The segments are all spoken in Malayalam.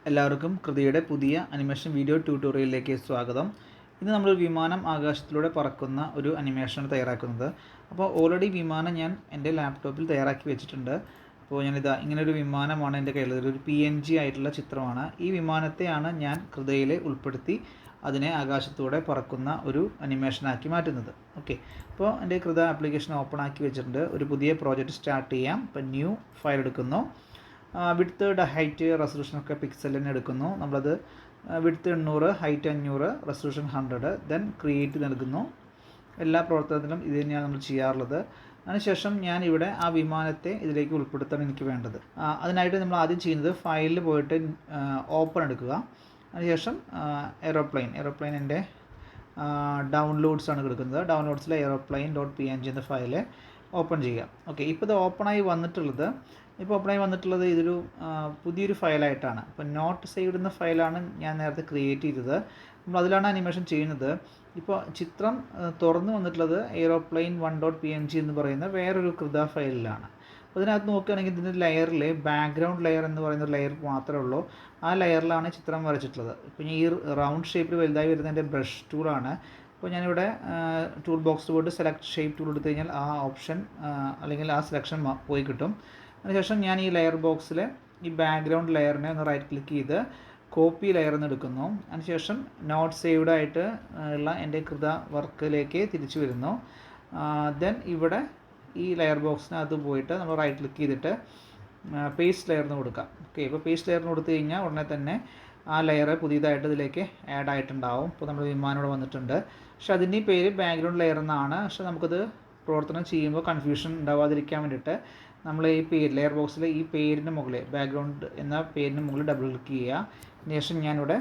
എല്ലാവർക്കും കൃതിയുടെ പുതിയ അനിമേഷൻ വീഡിയോ ട്യൂട്ടോറിയലിലേക്ക് സ്വാഗതം. ഇന്ന് നമ്മൾ വിമാനം ആകാശത്തിലൂടെ പറക്കുന്ന ഒരു അനിമേഷനാണ് തയ്യാറാക്കുന്നത്. അപ്പോൾ ഓൾറെഡി വിമാനം ഞാൻ എൻ്റെ ലാപ്ടോപ്പിൽ തയ്യാറാക്കി വെച്ചിട്ടുണ്ട്. അപ്പോൾ ഞാനിതാ ഇങ്ങനൊരു വിമാനമാണ് എൻ്റെ കയ്യിലുള്ളത്. ഒരു PNG ആയിട്ടുള്ള ചിത്രമാണ്. ഈ വിമാനത്തെയാണ് ഞാൻ കൃതിയിൽ ഉൾപ്പെടുത്തി അതിനെ ആകാശത്തൂടെ പറക്കുന്ന ഒരു അനിമേഷനാക്കി മാറ്റുന്നത്. ഓക്കെ, അപ്പോൾ എൻ്റെ കൃത ആപ്ലിക്കേഷൻ ഓപ്പൺ ആക്കി വെച്ചിട്ടുണ്ട്. ഒരു പുതിയ പ്രോജക്റ്റ് സ്റ്റാർട്ട് ചെയ്യാം. ഇപ്പോൾ ന്യൂ ഫയൽ എടുക്കുന്നു. വിഡ്ത്ത് ഹൈറ്റ് റെസൊല്യൂഷനൊക്കെ പിക്സൽ തന്നെ എടുക്കുന്നു. നമ്മളത് width 800, height 500, resolution 100. Then create നൽകുന്നു. എല്ലാ പ്രവർത്തനത്തിലും ഇത് തന്നെയാണ് നമ്മൾ ചെയ്യാറുള്ളത്. അതിനുശേഷം ഞാൻ ഇവിടെ ആ വിമാനത്തെ ഇതിലേക്ക് ഉൾപ്പെടുത്താൻ എനിക്ക് വേണ്ടത്. അതിനായിട്ട് നമ്മൾ ആദ്യം ചെയ്യുന്നത് ഫയലിൽ പോയിട്ട് ഓപ്പൺ എടുക്കുക. അതിനുശേഷം എയ്റോപ്ലെയിൻ എൻ്റെ ഡൗൺലോഡ്സ് ആണ് എടുക്കുന്നത്. ഡൗൺലോഡ്സിലെ aeroplane.png എന്ന ഫയൽ ഓപ്പൺ ചെയ്യുക. ഓക്കെ, ഇപ്പോൾ ഇത് ഓപ്പണായി വന്നിട്ടുള്ളത് ഇതൊരു പുതിയൊരു ഫയലായിട്ടാണ്. ഇപ്പോൾ നോട്ട് സേവ്ഡ് എന്ന ഫയലാണ് ഞാൻ നേരത്തെ ക്രിയേറ്റ് ചെയ്തത്. നമ്മൾ അതിലാണ് അനിമേഷൻ ചെയ്യുന്നത്. ഇപ്പോൾ ചിത്രം തുറന്നു വന്നിട്ടുള്ളത് aeroplane1.png എന്ന് പറയുന്ന വേറൊരു കൃത ഫയലിലാണ്. അപ്പോൾ ഇതിനകത്ത് നോക്കുകയാണെങ്കിൽ ഇതിൻ്റെ ലെയറിൽ ബാക്ക്ഗ്രൗണ്ട് ലെയർ എന്ന് പറയുന്ന ലെയർ മാത്രമേ ഉള്ളൂ. ആ ലെയറിലാണ് ചിത്രം വരച്ചിട്ടുള്ളത്. ഇപ്പോൾ ഈ റൗണ്ട് ഷേപ്പിൽ വലുതായി വരുന്നതിൻ്റെ ബ്രഷ് ടൂളാണ്. അപ്പോൾ ഞാനിവിടെ ടൂൾ ബോക്സ് പോയിട്ട് സെലക്ട് ഷേപ്പ് ടൂൾ എടുത്തു കഴിഞ്ഞാൽ ആ ഓപ്ഷൻ അല്ലെങ്കിൽ ആ സെലക്ഷൻ പോയി കിട്ടും. അതിനുശേഷം ഞാൻ ഈ ലെയർ ബോക്സിൽ ഈ ബാക്ക്ഗ്രൗണ്ട് ലെയറിനെ ഒന്ന് റൈറ്റ് ക്ലിക്ക് ചെയ്ത് കോപ്പി ലെയർ എന്ന് എടുക്കുന്നു. അതിനുശേഷം നോട്ട് സേവ്ഡ് ആയിട്ട് ഉള്ള എൻ്റെ കൃത വർക്കിലേക്ക് തിരിച്ചു വരുന്നു. ദെൻ ഇവിടെ ഈ ലെയർ ബോക്സിനകത്ത് പോയിട്ട് നമ്മൾ റൈറ്റ് ക്ലിക്ക് ചെയ്തിട്ട് പേസ്റ്റ് ലെയറിന് കൊടുക്കാം. ഓക്കെ, ഇപ്പോൾ പേസ്റ്റ് ലെയറിന് കൊടുത്തു കഴിഞ്ഞാൽ ഉടനെ തന്നെ ആ ലെയർ പുതിയതായിട്ട് ഇതിലേക്ക് ആഡ് ആയിട്ടുണ്ടാവും. ഇപ്പോൾ നമ്മൾ വിമാനം ഇവിടെ വന്നിട്ടുണ്ട്. പക്ഷേ അതിൻ്റെ പേര് ബാക്ക്ഗ്രൗണ്ട് ലെയർ എന്നാണ്. പക്ഷേ നമുക്കത് പ്രവർത്തനം ചെയ്യുമ്പോൾ കൺഫ്യൂഷൻ ഉണ്ടാവാതിരിക്കാൻ വേണ്ടിയിട്ട് നമ്മൾ ഈ പേര് ലെയർ ബോക്സിൽ ഈ പേരിന് മുകളിൽ ബാക്ക്ഗ്രൗണ്ട് എന്ന പേരിന് മുകളിൽ ഡബിൾ ക്ലിക്ക് ചെയ്യുക. അതിനുശേഷം ഞാനിവിടെ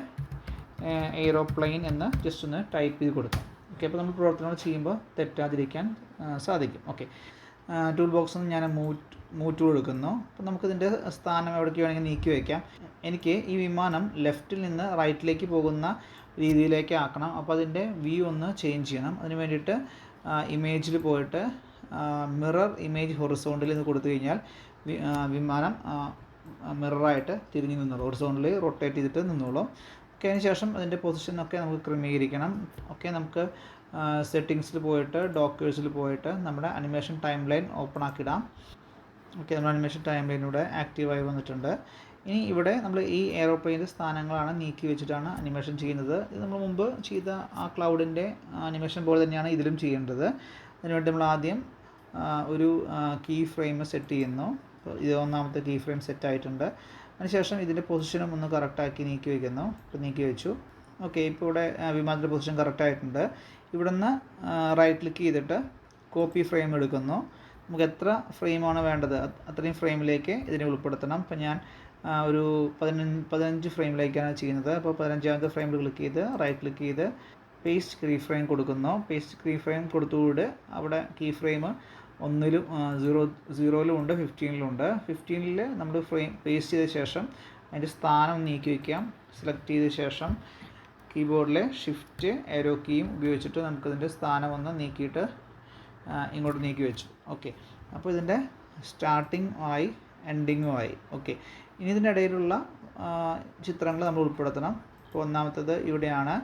എയ്റോപ്ലെയിൻ എന്ന് ജസ്റ്റ് ഒന്ന് ടൈപ്പ് ചെയ്ത് കൊടുക്കാം. ഓക്കെ, അപ്പോൾ നമ്മൾ പ്രവർത്തനങ്ങൾ ചെയ്യുമ്പോൾ തെറ്റാതിരിക്കാൻ സാധിക്കും. ഓക്കെ, ടൂൾ ബോക്സിൽ നിന്ന് ഞാൻ മൂവ് ടൂൾ എടുക്കുന്നു. അപ്പോൾ നമുക്കിതിൻ്റെ സ്ഥാനം എവിടേക്ക് വേണമെങ്കിൽ നീക്കി വയ്ക്കാം. എനിക്ക് ഈ വിമാനം ലെഫ്റ്റിൽ നിന്ന് റൈറ്റിലേക്ക് പോകുന്ന രീതിയിലേക്ക് ആക്കണം. അപ്പോൾ അതിൻ്റെ വ്യൂ ഒന്ന് ചേഞ്ച് ചെയ്യണം. അതിന് വേണ്ടിയിട്ട് ഇമേജിൽ പോയിട്ട് മിറർ ഇമേജ് ഹൊറിസോണ്ടൽ എന്ന് കൊടുത്തു കഴിഞ്ഞാൽ വിമാനം മിററായിട്ട് തിരിഞ്ഞ് നിന്നോളൂ, ഹൊറിസോണ്ടലി റൊട്ടേറ്റ് ചെയ്തിട്ട് നിന്നോളൂ. ഓക്കെ, അതിന് ശേഷം അതിൻ്റെ പൊസിഷനൊക്കെ നമുക്ക് ക്രമീകരിക്കണം. ഓക്കെ, നമുക്ക് സെറ്റിങ്സിൽ പോയിട്ട് ഡോക്കേഴ്സിൽ പോയിട്ട് നമ്മുടെ അനിമേഷൻ ടൈം ലൈൻ ഓപ്പൺ ആക്കിയിടാം. ഓക്കെ, നമ്മുടെ അനിമേഷൻ ടൈം ലൈനിലൂടെ ആക്റ്റീവായി വന്നിട്ടുണ്ട്. ഇനി ഇവിടെ നമ്മൾ ഈ എയ്റോപ്ലെയിൻ്റെ സ്ഥാനങ്ങളാണ് നീക്കി വെച്ചിട്ടാണ് അനിമേഷൻ ചെയ്യുന്നത്. ഇത് നമ്മൾ മുമ്പ് ചെയ്ത ആ ക്ലൗഡിൻ്റെ അനിമേഷൻ പോലെ തന്നെയാണ് ഇതിലും ചെയ്യേണ്ടത്. അതിനുവേണ്ടി നമ്മൾ ആദ്യം ഒരു കീ ഫ്രെയിം സെറ്റ് ചെയ്യുന്നു. അപ്പോൾ ഇത് ഒന്നാമത്തെ കീ ഫ്രെയിം സെറ്റ് ആയിട്ടുണ്ട്. അതിനുശേഷം ഇതിൻ്റെ പൊസിഷനും ഒന്ന് കറക്റ്റാക്കി നീക്കി വയ്ക്കുന്നു. ഇപ്പോൾ നീക്കി വെച്ചു. ഓക്കെ, ഇപ്പോൾ ഇവിടെ വിമാനത്തിൻ്റെ പൊസിഷൻ കറക്റ്റായിട്ടുണ്ട്. ഇവിടെ നിന്ന് റൈറ്റ് ക്ലിക്ക് ചെയ്തിട്ട് കോപ്പി ഫ്രെയിം എടുക്കുന്നു. നമുക്ക് എത്ര ഫ്രെയിമാണ് വേണ്ടത് അത്രയും ഫ്രെയിമിലേക്ക് ഇതിനെ ഉൾപ്പെടുത്തണം. ഇപ്പോൾ ഞാൻ ഒരു 15 ഫ്രെയിമിലേക്കാണ് ചെയ്യുന്നത്. അപ്പോൾ 15ാമത്തെ ഫ്രെയിമിൽ ക്ലിക്ക് ചെയ്ത് റൈറ്റ് ക്ലിക്ക് ചെയ്ത് പേസ്റ്റ് കീ ഫ്രെയിം കൊടുക്കുന്നു. പേസ്റ്റ് കീ ഫ്രെയിം കൊടുത്തുകൂടെ അവിടെ കീ ഫ്രെയിം 1-ലും 0-ലും ഉണ്ട്, 15-ലും ഉണ്ട്. 15-ൽ നമ്മൾ ഫ്രെയിം പേസ്റ്റ് ചെയ്ത ശേഷം അതിൻ്റെ സ്ഥാനം നീക്കി വയ്ക്കാം. സെലക്ട് ചെയ്ത ശേഷം കീബോർഡിലെ ഷിഫ്റ്റ് ഏരോ കീയും ഉപയോഗിച്ചിട്ട് നമുക്കതിൻ്റെ സ്ഥാനം ഒന്ന് നീക്കിയിട്ട് ഇങ്ങോട്ട് നീക്കി വെച്ചു. ഓക്കെ, അപ്പോൾ ഇതിൻ്റെ സ്റ്റാർട്ടിങ് ആയി എൻഡിങ്ങും ആയി. ഓക്കെ, ഇനി ഇതിൻ്റെ ഇടയിലുള്ള ചിത്രങ്ങൾ നമ്മൾ ഉൾപ്പെടുത്തണം. ഇപ്പോൾ ഒന്നാമത്തേത് ഇവിടെയാണ്.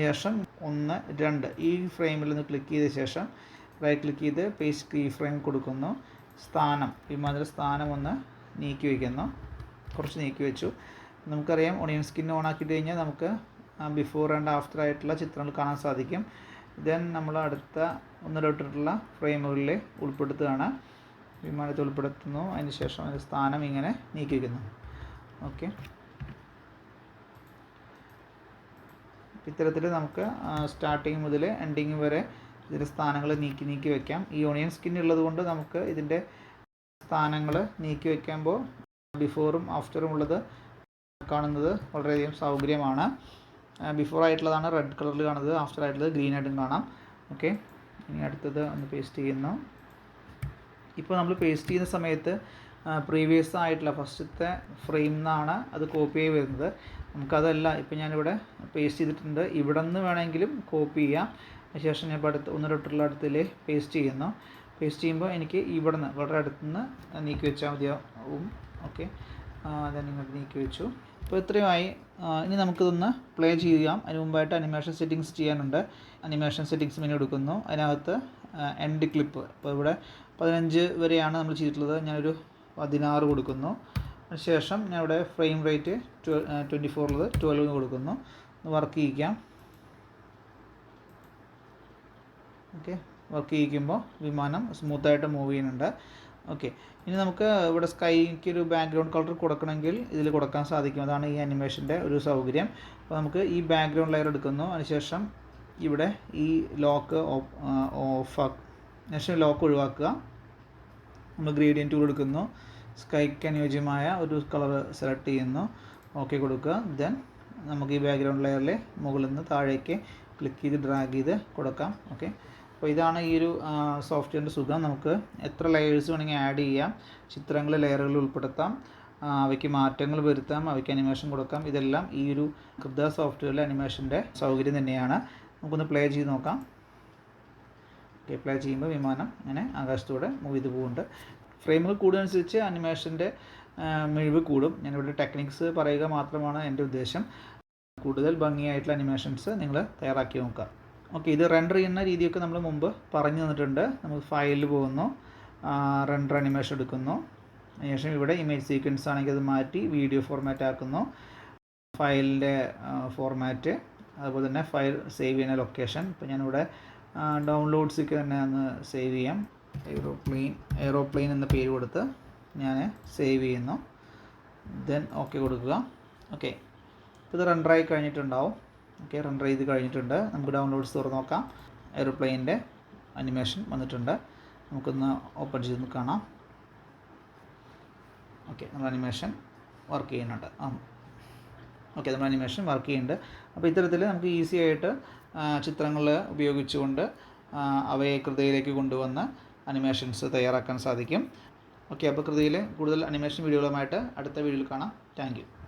ശേഷം 1, 2 ഈ ഫ്രെയിമിൽ നിന്ന് ക്ലിക്ക് ചെയ്ത ശേഷം റൈറ്റ് ക്ലിക്ക് ചെയ്ത് പേസ്റ്റ് കീ ഫ്രെയിം കൊടുക്കുന്നു. വിമാനത്തിൻ്റെ സ്ഥാനം ഒന്ന് നീക്കി വയ്ക്കുന്നു. കുറച്ച് നീക്കി വെച്ചു. നമുക്കറിയാം ഒണിയൻ സ്കിൻ ഓൺ ആക്കിയിട്ട് കഴിഞ്ഞാൽ നമുക്ക് ബിഫോർ ആൻഡ് ആഫ്റ്റർ ആയിട്ടുള്ള ചിത്രങ്ങൾ കാണാൻ സാധിക്കും. ദെൻ നമ്മൾ അടുത്ത ഒന്നിലോട്ടിട്ടുള്ള ഫ്രെയിമുകളിൽ ഉൾപ്പെടുത്തുകയാണ്. വിമാനത്തെ ഉൾപ്പെടുത്തുന്നു. അതിന് ശേഷം അതിൻ്റെ സ്ഥാനം ഇങ്ങനെ നീക്കി വയ്ക്കുന്നു. ഓക്കെ, ഇത്തരത്തിൽ നമുക്ക് സ്റ്റാർട്ടിങ് മുതൽ എൻഡിങ് വരെ ഇതിൻ്റെ സ്ഥാനങ്ങൾ നീക്കി വയ്ക്കാം. ഈ ഓണിയൻ സ്കിൻ ഉള്ളത് കൊണ്ട് നമുക്ക് ഇതിൻ്റെ സ്ഥാനങ്ങൾ നീക്കി വയ്ക്കുമ്പോൾ ബിഫോറും ആഫ്റ്ററും ഉള്ളത് കാണുന്നത് വളരെയധികം സൗകര്യമാണ്. ബിഫോർ ആയിട്ടുള്ളതാണ് റെഡ് കളറിൽ കാണുന്നത്, ആഫ്റ്റർ ആയിട്ടുള്ളത് ഗ്രീൻ ആയിട്ടും കാണാം. ഓക്കെ, ഇനി അടുത്തത് ഒന്ന് പേസ്റ്റ് ചെയ്യുന്നു. ഇപ്പോൾ നമ്മൾ പേസ്റ്റ് ചെയ്യുന്ന സമയത്ത് പ്രീവിയസ് ആയിട്ടുള്ള ഫസ്റ്റത്തെ ഫ്രെയിം നിന്നാണ് അത് കോപ്പി ആയി വരുന്നത്. നമുക്കതല്ല, ഇപ്പോൾ ഞാനിവിടെ പേസ്റ്റ് ചെയ്തിട്ടുണ്ട്. ഇവിടെ നിന്ന് വേണമെങ്കിലും കോപ്പി ചെയ്യാം. അതിനുശേഷം ഞാൻ ഇപ്പോൾ ഒന്നിലോട്ടുള്ള അടുത്തിൽ പേസ്റ്റ് ചെയ്യുന്നു. പേസ്റ്റ് ചെയ്യുമ്പോൾ എനിക്ക് ഇവിടെ നിന്ന് വളരെ അടുത്തുനിന്ന് നീക്കി വെച്ചാൽ മതിയാവും. ഓക്കെ, then ഇങ്ങോട്ട് നീക്കി വെച്ചു. അപ്പോൾ ഇത്രയുമായി. ഇനി നമുക്കിതൊന്ന് പ്ലേ ചെയ്യാം. അതിന് മുമ്പായിട്ട് അനിമേഷൻ സെറ്റിങ്സ് ചെയ്യാനുണ്ട്. അനിമേഷൻ സെറ്റിങ്സ് മെനു എടുക്കുന്നു. അതിനകത്ത് എൻഡ് ക്ലിപ്പ്, അപ്പോൾ ഇവിടെ 15 വരെയാണ് നമ്മൾ ചെയ്തിട്ടുള്ളത്. ഞാനൊരു 16 കൊടുക്കുന്നു. അതിനുശേഷം ഞാൻ ഇവിടെ ഫ്രെയിം റേറ്റ് 24 ഉള്ളത് 12 കൊടുക്കുന്നു. വർക്ക് ചെയ്യിക്കാം. ഓക്കെ, വർക്ക് ചെയ്യിക്കുമ്പോൾ വിമാനം സ്മൂത്തായിട്ട് മൂവ് ചെയ്യുന്നുണ്ട്. ഓക്കെ, ഇനി നമുക്ക് ഇവിടെ സ്കൈക്ക് ഒരു ബാക്ക്ഗ്രൗണ്ട് കളർ കൊടുക്കണമെങ്കിൽ ഇതിൽ കൊടുക്കാൻ സാധിക്കും. അതാണ് ഈ അനിമേഷൻ്റെ ഒരു സൗകര്യം. അപ്പോൾ നമുക്ക് ഈ ബാക്ക്ഗ്രൗണ്ട് ലെയർ എടുക്കുന്നു. അതിനുശേഷം ഇവിടെ ഈ ലോക്ക് ശേഷം ലോക്ക് ഒഴിവാക്കുക. നമ്മൾ ഗ്രേഡിയൻറ്റ് ടൂൾ എടുക്കുന്നു. സ്കൈക്ക് അനുയോജ്യമായ ഒരു കളർ സെലക്ട് ചെയ്യുന്നു. ഓക്കെ കൊടുക്കുക. ദെൻ നമുക്ക് ഈ ബാക്ക്ഗ്രൗണ്ട് ലെയറിൽ മുകളിൽ നിന്ന് താഴേക്ക് ക്ലിക്ക് ചെയ്ത് ഡ്രാഗ് ചെയ്ത് കൊടുക്കാം. ഓക്കെ, അപ്പോൾ ഇതാണ് ഈ ഒരു സോഫ്റ്റ്വെയറിൻ്റെ സുഖം. നമുക്ക് എത്ര ലെയേഴ്സ് വേണമെങ്കിൽ ആഡ് ചെയ്യാം. ചിത്രങ്ങൾ ലെയറുകളിൽ ഉൾപ്പെടുത്താം, അവയ്ക്ക് മാറ്റങ്ങൾ വരുത്താം, അവയ്ക്ക് അനിമേഷൻ കൊടുക്കാം. ഇതെല്ലാം ഈ ഒരു കൃത സോഫ്റ്റ്വെയറിലെ അനിമേഷൻ്റെ സൗകര്യം തന്നെയാണ്. നമുക്കൊന്ന് പ്ലേ ചെയ്ത് നോക്കാം. ഓക്കെ, പ്ലേ ചെയ്യുമ്പോൾ വിമാനം അങ്ങനെ ആകാശത്തൂടെ മൂവ് ചെയ്ത് പോകുന്നുണ്ട്. ഫ്രെയിമുകൾ കൂടുന്നതനുസരിച്ച് അനിമേഷൻ്റെ മിഴിവ് കൂടും. ഞാനിവിടെ ടെക്നിക്സ് പറയുക മാത്രമാണ് എൻ്റെ ഉദ്ദേശം. കൂടുതൽ ഭംഗിയായിട്ടുള്ള അനിമേഷൻസ് നിങ്ങൾ തയ്യാറാക്കി നോക്കുക. ഓക്കെ, ഇത് റെൻഡർ ചെയ്യുന്ന രീതിയൊക്കെ നമ്മൾ മുമ്പ് പറഞ്ഞു തന്നിട്ടുണ്ട്. നമുക്ക് ഫയലിൽ പോകുന്നു, റെൻഡർ അനിമേഷൻ എടുക്കുന്നു. അതിനുശേഷം ഇവിടെ ഇമേജ് സീക്വൻസ് ആണെങ്കിൽ അത് മാറ്റി വീഡിയോ ഫോർമാറ്റ് ആക്കുന്നു. ഫയലിൻ്റെ ഫോർമാറ്റ്, അതുപോലെ തന്നെ ഫയൽ സേവ് ചെയ്യുന്ന ലൊക്കേഷൻ. ഇപ്പോൾ ഞാനിവിടെ ഡൗൺലോഡ്സൊക്കെ തന്നെ ഒന്ന് സേവ് ചെയ്യാം. എയ്റോപ്ലെയിൻ എന്ന പേര് കൊടുത്ത് ഞാൻ സേവ് ചെയ്യുന്നു. ദെൻ ഓക്കെ കൊടുക്കുക. ഓക്കെ, ഇപ്പോൾ ഇത് റെൻഡറായി കഴിഞ്ഞിട്ടുണ്ടാവും. ഓക്കെ, റെൻഡർ ചെയ്ത് കഴിഞ്ഞിട്ടുണ്ട്. നമുക്ക് ഡൗൺലോഡ്സ് തുറന്ന് നോക്കാം. എയ്റോപ്ലെയിൻ്റെ അനിമേഷൻ വന്നിട്ടുണ്ട്. നമുക്കൊന്ന് ഓപ്പൺ ചെയ്ത് കാണാം. ഓക്കെ, നമ്മൾ അനിമേഷൻ വർക്ക് ചെയ്യുന്നുണ്ട്. ഓക്കെ, നമ്മൾ അനിമേഷൻ വർക്ക് ചെയ്യുന്നുണ്ട്. അപ്പോൾ ഇത്തരത്തിൽ നമുക്ക് ഈസി ആയിട്ട് ചിത്രങ്ങൾ ഉപയോഗിച്ചുകൊണ്ട് അവയെ കൃതിയിലേക്ക് കൊണ്ടുവന്ന് അനിമേഷൻസ് തയ്യാറാക്കാൻ സാധിക്കും. ഓക്കെ, അപ്പോൾ കൃതിയിൽ കൂടുതൽ അനിമേഷൻ വീഡിയോകളുമായിട്ട് അടുത്ത വീഡിയോയിൽ കാണാം. Thank you.